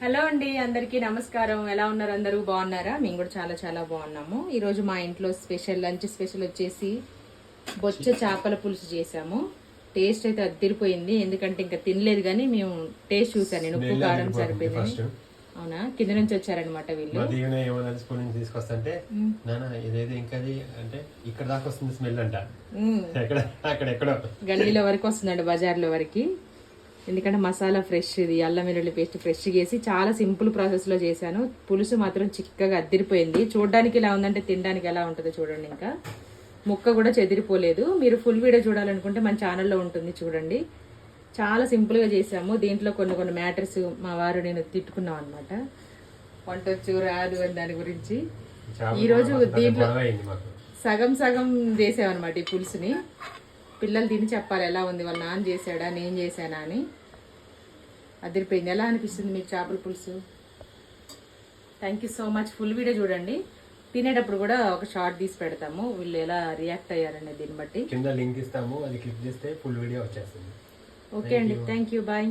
Hello అండి, అందరికీ నమస్కారం. ఎలా ఉన్నారు? అందరూ బాగున్నారా? మేము కూడా చాలా చాలా బాగున్నాము. ఈరోజు మా ఇంట్లో లంచ్ స్పెషల్ వచ్చేసి బొచ్చ చేపల పులుసు చేసాము. టేస్ట్ అయితే అదిరిపోయింది. ఎందుకంటే ఇంకా తినలేదు కానీ మేము టేస్ట్ చూసాను. నేను ఉప్పు కారం సరిపోయింది. అవునా, కింద నుంచి వచ్చారనమాట వీళ్ళు. తీసుకొస్తే ఇదేదో ఇంకా అంటే ఇక్కడ దాకా వస్తుంది స్మెల్ అంట. అక్కడెక్కడో గల్లీలో వరకు వస్తుందండి, బజార్లో వరకు. ఎందుకంటే మసాలా ఫ్రెష్, ఇది అల్లం వెల్లుల్లి పేస్ట్ ఫ్రెష్ చేసి చాలా సింపుల్ ప్రాసెస్లో చేశాను. పులుసు మాత్రం చిక్కగా అద్దిరిపోయింది. చూడడానికి ఇలా ఉందంటే తినడానికి ఎలా ఉంటుందో చూడండి. ఇంకా ముక్క కూడా చెదిరిపోలేదు. మీరు ఫుల్ వీడియో చూడాలనుకుంటే మన ఛానల్లో ఉంటుంది, చూడండి. చాలా సింపుల్గా చేసాము. దీంట్లో కొన్ని మ్యాటర్స్ మా వారు నేను తిట్టుకున్నాం అనమాట. వంట వచ్చు రాదు అని దాని గురించి. ఈరోజు దీంట్లో సగం సగం చేసామన్నమాట ఈ పులుసుని. పిల్లలు తిని చెప్పాలి ఎలా ఉంది, వాళ్ళ నాన్న చేశాడా నేను చేశానా అని. అదిరిపోయింది. ఎలా అనిపిస్తుంది మీకు చేపల పులుసు? Thank you so much. Full video చూడండి. తినేటప్పుడు కూడా ఒక షార్ట్ తీసి పెడతాము, వీళ్ళు ఎలా రియాక్ట్ అయ్యారనే దీన్ని బట్టి. కింద లింక్ ఇస్తాము, అది క్లిక్ చేస్తే ఫుల్ వీడియో వచ్చేస్తుంది. ఓకే అండి, థ్యాంక్ యూ, బాయ్.